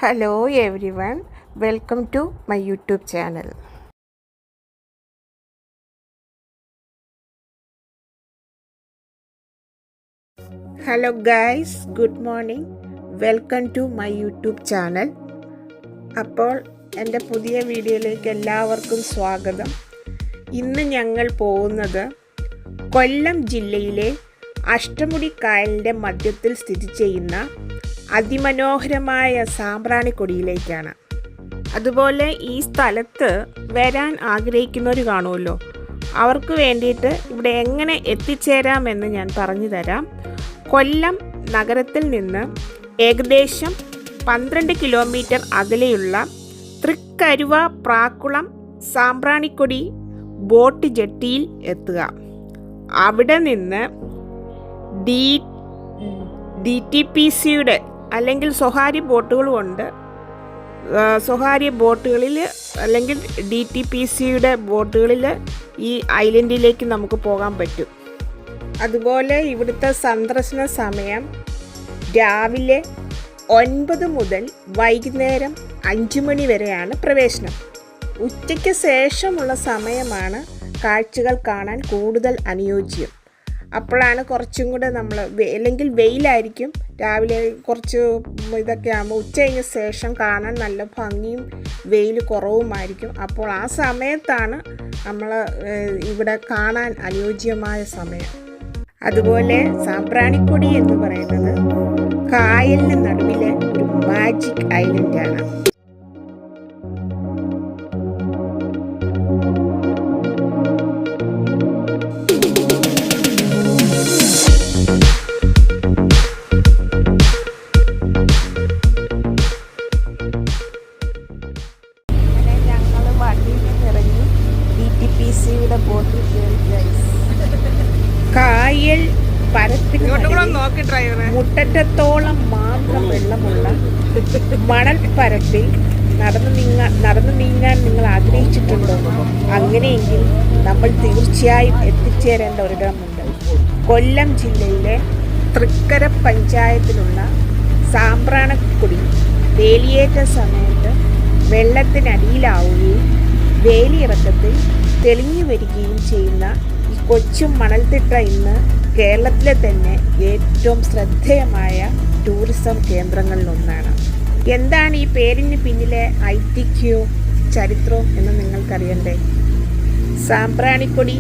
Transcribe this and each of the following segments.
Hello everyone, welcome to my YouTube channel. Hello guys, good morning. Welcome to my YouTube channel. അപ്പോൾ എൻ്റെ പുതിയ വീഡിയോയിലേക്ക് എല്ലാവർക്കും സ്വാഗതം. ഇന്ന് ഞങ്ങൾ പോകുന്നത് കൊല്ലം ജില്ലയിലെ അഷ്ടമുടി കായലിൻ്റെ മധ്യത്തിൽ സ്ഥിതി ചെയ്യുന്ന അതിമനോഹരമായ സാമ്പ്രാണിക്കൊടിയിലേക്കാണ്. അതുപോലെ ഈ സ്ഥലത്ത് വരാൻ ആഗ്രഹിക്കുന്നവർ കാണുമല്ലോ, അവർക്ക് വേണ്ടിയിട്ട് ഇവിടെ എങ്ങനെ എത്തിച്ചേരാമെന്ന് ഞാൻ പറഞ്ഞു തരാം. കൊല്ലം നഗരത്തിൽ നിന്ന് ഏകദേശം 12 കിലോമീറ്റർ അകലെയുള്ള തൃക്കരുവ പ്രാക്കുളം സാമ്പ്രാണിക്കൊടി ബോട്ട് ജെട്ടിയിൽ എത്തുക. അവിടെ നിന്ന് DTPCയുടെ അല്ലെങ്കിൽ സ്വകാര്യ ബോട്ടുകളുമുണ്ട്. സ്വകാര്യ ബോട്ടുകളിൽ അല്ലെങ്കിൽ DTPCയുടെ ബോട്ടുകളിൽ ഈ ഐലൻഡിലേക്ക് നമുക്ക് പോകാൻ പറ്റും. അതുപോലെ ഇവിടുത്തെ സന്ദർശന സമയം രാവിലെ 9 മുതൽ വൈകുന്നേരം 5 മണി വരെയാണ് പ്രവേശനം. ഉച്ചയ്ക്ക് ശേഷമുള്ള സമയമാണ് കാഴ്ചകൾ കാണാൻ കൂടുതൽ അനുയോജ്യം. അപ്പോഴാണ് കുറച്ചും കൂടെ നമ്മൾ അല്ലെങ്കിൽ വെയിലായിരിക്കും, രാവിലെ കുറച്ച് ഇതൊക്കെ ആകുമ്പോൾ ഉച്ച കഴിഞ്ഞ ശേഷം കാണാൻ നല്ല ഭംഗിയും വെയിൽ കുറവുമായിരിക്കും. അപ്പോൾ ആ സമയത്താണ് നമ്മൾ ഇവിടെ കാണാൻ അനുയോജ്യമായ സമയം. അതുപോലെ സാമ്പ്രാണിക്കൊടി എന്ന് പറയുന്നത് കായലിന് നടുവിലെ ഒരു മാജിക് ഐലൻഡാണ്. ഞങ്ങൾ വണ്ടിയിൽ നിന്നിറങ്ങി DTPCയുടെ ബോട്ടിൽ കയറി. കായൽ പരപ്പിന് മുട്ടറ്റത്തോളം മാത്രം വെള്ളമുള്ള മണൽ പരപ്പിൽ നടന്നു നീങ്ങാൻ നിങ്ങൾ ആഗ്രഹിച്ചിട്ടുണ്ടോ? അങ്ങനെയെങ്കിൽ നമ്മൾ തീർച്ചയായും എത്തിച്ചേരേണ്ട ഒരിടമുണ്ട്. കൊല്ലം ജില്ലയിലെ തൃക്കര പഞ്ചായത്തിലുള്ള സാമ്പ്രാണിക്കൊടി വേലിയേറ്റ സമയത്ത് വെള്ളത്തിനടിയിലാവുകയും വേലിയിറക്കത്തിൽ തെളിഞ്ഞു വരികയും ചെയ്യുന്ന ഈ കൊച്ചു മണൽത്തിട്ട ഇന്ന് കേരളത്തിലെ തന്നെ ഏറ്റവും ശ്രദ്ധേയമായ ടൂറിസം കേന്ദ്രങ്ങളിലൊന്നാണ്. എന്താണ് ഈ പേരിന് പിന്നിലെ ഐതിഹ്യവും ചരിത്രവും എന്ന് നിങ്ങൾക്കറിയണ്ടേ? സാമ്പ്രാണിക്കൊടി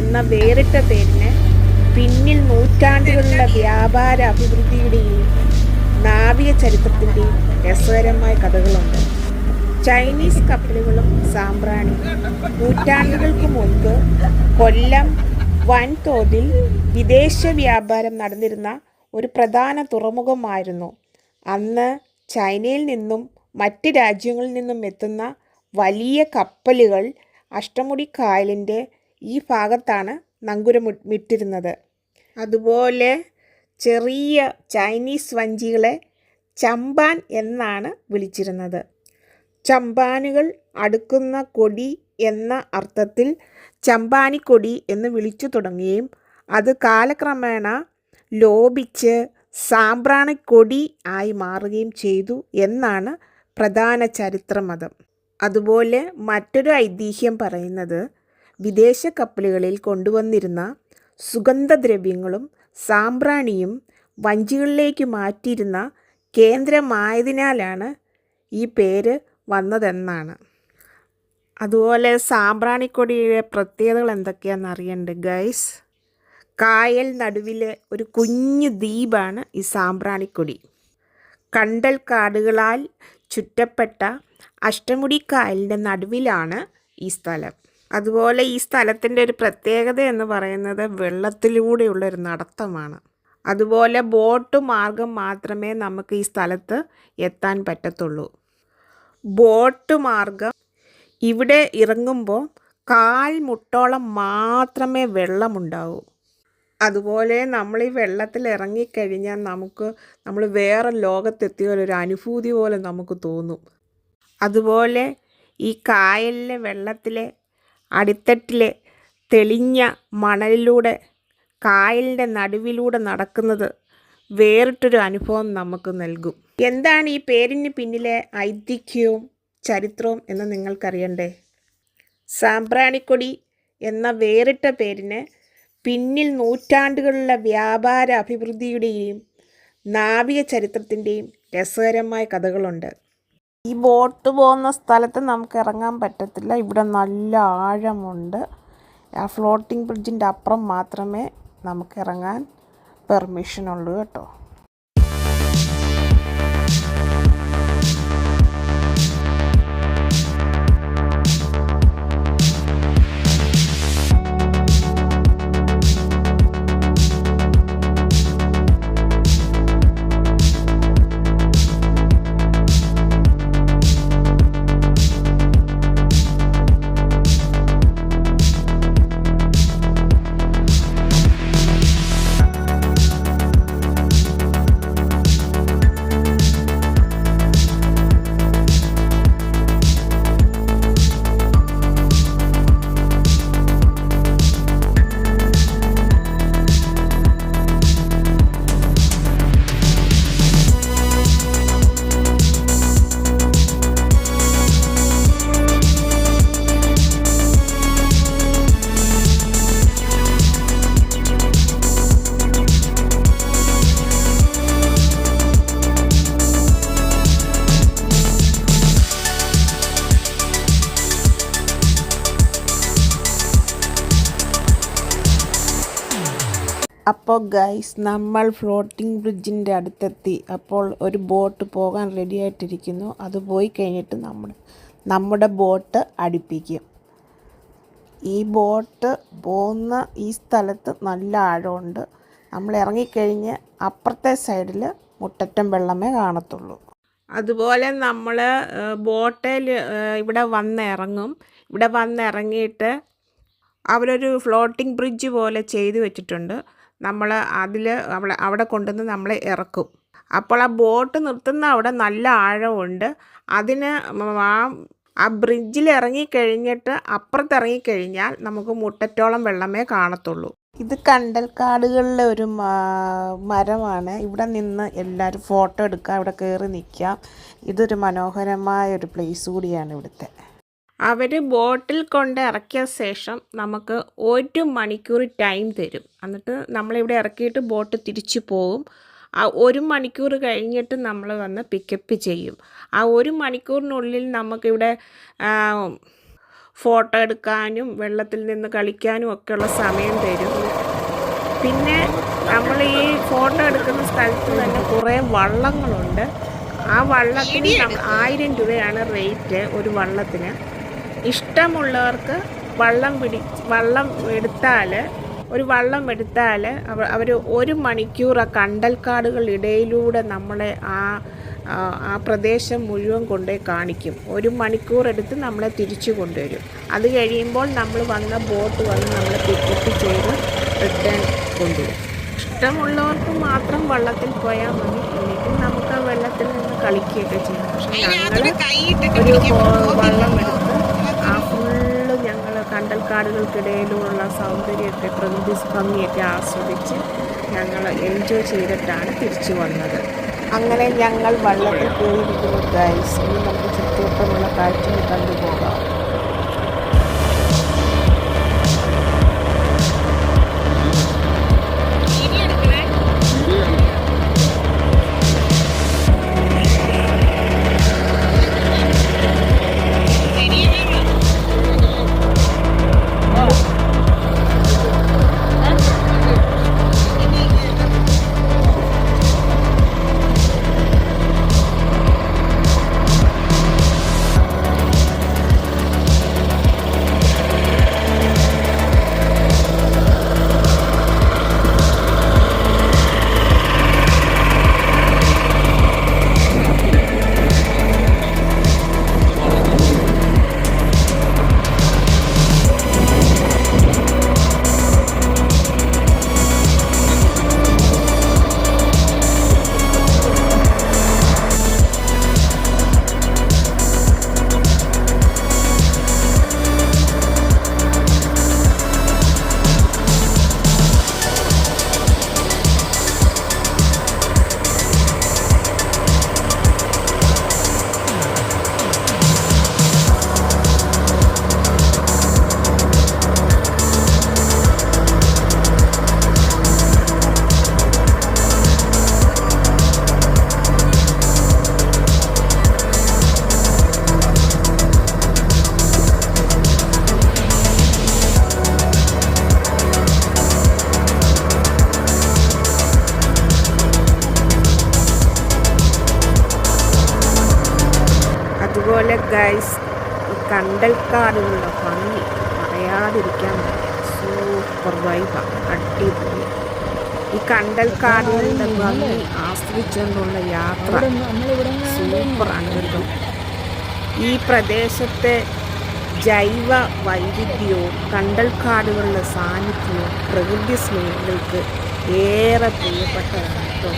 എന്ന വേറിട്ട പേരിന് പിന്നിൽ നൂറ്റാണ്ടുകളുള്ള വ്യാപാര അഭിവൃദ്ധിയുടെയും നാവിക ചരിത്രത്തിൻ്റെയും രസകരമായ കഥകളുണ്ട്. ചൈനീസ് കപ്പലുകളും സാമ്പ്രാണി നൂറ്റാണ്ടുകൾക്ക് മുൻപ് കൊല്ലം വൻതോതിൽ വിദേശ വ്യാപാരം നടന്നിരുന്ന ഒരു പ്രധാന തുറമുഖമായിരുന്നു. അന്ന് ചൈനയിൽ നിന്നും മറ്റ് രാജ്യങ്ങളിൽ നിന്നും എത്തുന്ന വലിയ കപ്പലുകൾ അഷ്ടമുടി കായലിൻ്റെ ഈ ഭാഗത്താണ് നങ്കൂരമിട്ടിരുന്നത്. അതുപോലെ ചെറിയ ചൈനീസ് വഞ്ചികളെ ചമ്പാൻ എന്നാണ് വിളിച്ചിരുന്നത്. ചമ്പാനുകൾ അടുക്കുന്ന കൊടി എന്ന അർത്ഥത്തിൽ ചമ്പാനിക്കൊടി എന്ന് വിളിച്ചു തുടങ്ങുകയും അത് കാലക്രമേണ ലോപിച്ച് സാമ്പ്രാണിക്കൊടി ആയി മാറുകയും ചെയ്തു എന്നാണ് പ്രധാന ചരിത്രമതം. അതുപോലെ മറ്റൊരു ഐതിഹ്യം പറയുന്നത് വിദേശ കപ്പലുകളിൽ കൊണ്ടുവന്നിരുന്ന സുഗന്ധദ്രവ്യങ്ങളും സാമ്പ്രാണിയും വഞ്ചികളിലേക്ക് മാറ്റിയിരുന്ന കേന്ദ്രമായതിനാലാണ് ഈ പേര് വന്നതെന്നാണ്. അതുപോലെ സാമ്പ്രാണിക്കൊടിയുടെ പ്രത്യേകതകൾ എന്തൊക്കെയാണെന്ന് അറിയണ്ടേ ഗൈസ്? കായൽ നടുവിലെ ഒരു കുഞ്ഞു ദ്വീപാണ് ഈ സാമ്പ്രാണിക്കൊടി. കണ്ടൽ കാടുകളാൽ ചുറ്റപ്പെട്ട അഷ്ടമുടി കായലിൻ്റെ നടുവിലാണ് ഈ സ്ഥലം. അതുപോലെ ഈ സ്ഥലത്തിൻ്റെ ഒരു പ്രത്യേകത എന്ന് പറയുന്നത് വെള്ളത്തിലൂടെയുള്ളൊരു നടത്തമാണ്. അതുപോലെ ബോട്ട് മാർഗം മാത്രമേ നമുക്ക് ഈ സ്ഥലത്ത് എത്താൻ പറ്റത്തുള്ളൂ. ബോട്ട് മാർഗം ഇവിടെ ഇറങ്ങുമ്പോൾ കാൽമുട്ടോളം മാത്രമേ വെള്ളമുണ്ടാവൂ. അതുപോലെ നമ്മൾ ഈ വെള്ളത്തിൽ ഇറങ്ങിക്കഴിഞ്ഞാൽ നമ്മൾ വേറെ ലോകത്തെത്തിയ ഒരു അനുഭൂതി പോലെ നമുക്ക് തോന്നും. അതുപോലെ ഈ കായലിലെ വെള്ളത്തിലെ അടിത്തട്ടിലെ തെളിഞ്ഞ മണലിലൂടെ കായലിൻ്റെ നടുവിലൂടെ നടക്കുന്നത് വേറിട്ടൊരു അനുഭവം നമുക്ക് നൽകും. എന്താണ് ഈ പേരിന് പിന്നിലെ ഐതിഹ്യവും ചരിത്രവും എന്ന് നിങ്ങൾക്കറിയണ്ടേ? സാമ്പ്രാണിക്കൊടി എന്ന വേറിട്ട പേരിന് പിന്നിൽ നൂറ്റാണ്ടുകളിലെ വ്യാപാര അഭിവൃദ്ധിയുടെയും നാവിക ചരിത്രത്തിൻ്റെയും രസകരമായ കഥകളുണ്ട്. ഈ ബോട്ട് പോകുന്ന സ്ഥലത്ത് നമുക്ക് ഇറങ്ങാൻ പറ്റത്തില്ല. ഇവിടെ നല്ല ആഴമുണ്ട്. ആ ഫ്ലോട്ടിംഗ് ബ്രിഡ്ജിൻ്റെ അപ്പുറം മാത്രമേ നമുക്ക് ഇറങ്ങാൻ പെർമിഷൻ ഉള്ളൂ കേട്ടോ. അപ്പോൾ ഗൈസ്, നമ്മൾ ഫ്ലോട്ടിംഗ് ബ്രിഡ്ജിൻ്റെ അടുത്തെത്തി. അപ്പോൾ ഒരു ബോട്ട് പോകാൻ റെഡി ആയിട്ടിരിക്കുന്നു. അത് പോയി കഴിഞ്ഞിട്ട് നമ്മുടെ ബോട്ട് അടുപ്പിക്കും. ഈ ബോട്ട് പോകുന്ന ഈ സ്ഥലത്ത് നല്ല ആഴമുണ്ട്. നമ്മൾ ഇറങ്ങിക്കഴിഞ്ഞ് അപ്പുറത്തെ സൈഡിൽ മുട്ടറ്റം വെള്ളമേ കാണത്തുള്ളൂ. അതുപോലെ നമ്മൾ ബോട്ടിൽ ഇവിടെ വന്നിറങ്ങും. ഇവിടെ വന്നിറങ്ങിയിട്ട് അവരൊരു ഫ്ലോട്ടിംഗ് ബ്രിഡ്ജ് പോലെ ചെയ്തു വെച്ചിട്ടുണ്ട്. നമ്മൾ അവിടെ കൊണ്ടുവന്ന് നമ്മളെ ഇറക്കും. അപ്പോൾ ആ ബോട്ട് നിർത്തുന്ന അവിടെ നല്ല ആഴമുണ്ട്. അതിന് ആ ബ്രിഡ്ജിൽ ഇറങ്ങിക്കഴിഞ്ഞിട്ട് അപ്പുറത്തിറങ്ങിക്കഴിഞ്ഞാൽ നമുക്ക് മുട്ടറ്റോളം വെള്ളമേ കാണത്തുള്ളൂ. ഇത് കണ്ടൽക്കാടുകളിലെ ഒരു മരമാണ്. ഇവിടെ നിന്ന് എല്ലാവരും ഫോട്ടോ എടുക്കാം, ഇവിടെ കയറി നിൽക്കാം. ഇതൊരു മനോഹരമായ ഒരു പ്ലേസ് കൂടിയാണ് ഇവിടുത്തെ. അവർ ബോട്ടിൽ കൊണ്ട് ഇറക്കിയ ശേഷം നമുക്ക് 1 മണിക്കൂർ ടൈം തരും. എന്നിട്ട് നമ്മളിവിടെ ഇറക്കിയിട്ട് ബോട്ട് തിരിച്ചു പോകും. ആ 1 മണിക്കൂർ കഴിഞ്ഞിട്ട് നമ്മൾ വന്ന് പിക്കപ്പ് ചെയ്യും. ആ 1 മണിക്കൂറിനുള്ളിൽ നമുക്കിവിടെ ഫോട്ടോ എടുക്കാനും വെള്ളത്തിൽ നിന്ന് കളിക്കാനും ഒക്കെയുള്ള സമയം തരും. പിന്നെ നമ്മൾ ഈ ഫോട്ടോ എടുക്കുന്ന സ്ഥലത്ത് തന്നെ കുറേ വള്ളങ്ങളുണ്ട്. ആ വള്ളത്തിന് 1000 രൂപയാണ് റേറ്റ് ഒരു വള്ളത്തിന്. ഇഷ്ടമുള്ളവർക്ക് വള്ളം എടുത്താൽ അവർ 1 മണിക്കൂർ ആ കണ്ടൽക്കാടുകളിടയിലൂടെ നമ്മളെ ആ പ്രദേശം മുഴുവൻ കൊണ്ടുപോയി കാണിക്കും. 1 മണിക്കൂർ എടുത്ത് നമ്മളെ തിരിച്ചു കൊണ്ടുവരും. അത് കഴിയുമ്പോൾ നമ്മൾ വന്ന ബോട്ട് വന്ന് നമ്മളെ പിക്കപ്പ് ചെയ്ത് റിട്ടേൺ കൊണ്ടുവരും. ഇഷ്ടമുള്ളവർക്ക് മാത്രം വള്ളത്തിൽ പോയാൽ മതി. അല്ലെങ്കിൽ നമുക്ക് ആ വെള്ളത്തിൽ നിന്ന് കളിക്കുകയൊക്കെ ചെയ്യാം. പക്ഷെ ഞങ്ങൾ ഒരു വള്ളം എടുത്ത് ആ ഫുള്ള് ഞങ്ങൾ കണ്ടൽക്കാടുകൾക്കിടയിലുള്ള സൗന്ദര്യമൊക്കെ പ്രകൃതി ഭംഗിയൊക്കെ ആസ്വദിച്ച് ഞങ്ങൾ എൻജോയ് ചെയ്തിട്ടാണ് തിരിച്ചു വന്നത്. അങ്ങനെ ഞങ്ങൾ വള്ളത്തിൽ കയറിയിരിക്കുന്നു ഗൈസ്. ഇനി നമുക്ക് ചുറ്റുവട്ടമുള്ള കാഴ്ചകൾ കണ്ടുപോകാം. അതുപോലെ ഗൈസ് ഈ കണ്ടൽക്കാടുകളുടെ ഭംഗി പറയാതിരിക്കാൻ സൂപ്പർ വൈബാണ്, അടിപൊളി. ഈ കണ്ടൽക്കാടുകളുടെ ഭംഗി ആസ്വദിച്ചുകൊണ്ടുള്ള യാത്ര സൂപ്പറാണ് കേട്ടോ. ഈ പ്രദേശത്തെ ജൈവ വൈവിധ്യവും കണ്ടൽക്കാടുകളുടെ സാന്നിധ്യവും പ്രകൃതി സ്നേഹികൾക്ക് ഏറെ പ്രിയപ്പെട്ടതാണ് കേട്ടോ.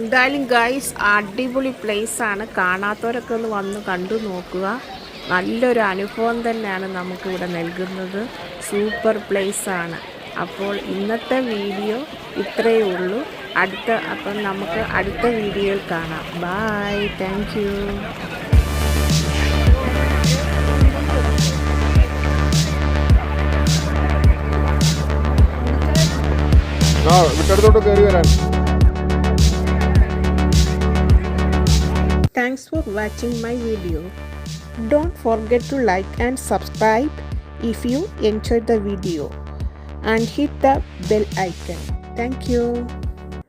എന്തായാലും ഗൈസ് അടിപൊളി പ്ലേസാണ്. കാണാത്തവരൊക്കെ ഒന്ന് വന്ന് കണ്ടു നോക്കുക. നല്ലൊരു അനുഭവം തന്നെയാണ് നമുക്കിവിടെ നൽകുന്നത്. സൂപ്പർ പ്ലേസാണ്. അപ്പോൾ ഇന്നത്തെ വീഡിയോ ഇത്രയേ ഉള്ളൂ. അപ്പം നമുക്ക് അടുത്ത വീഡിയോയിൽ കാണാം. By, thank you. വിട്ടടുത്തോട്ട് കയറി വരാൻ. Thanks for watching my video. Don't forget to like and subscribe if you enjoyed the video and hit the bell icon. Thank you.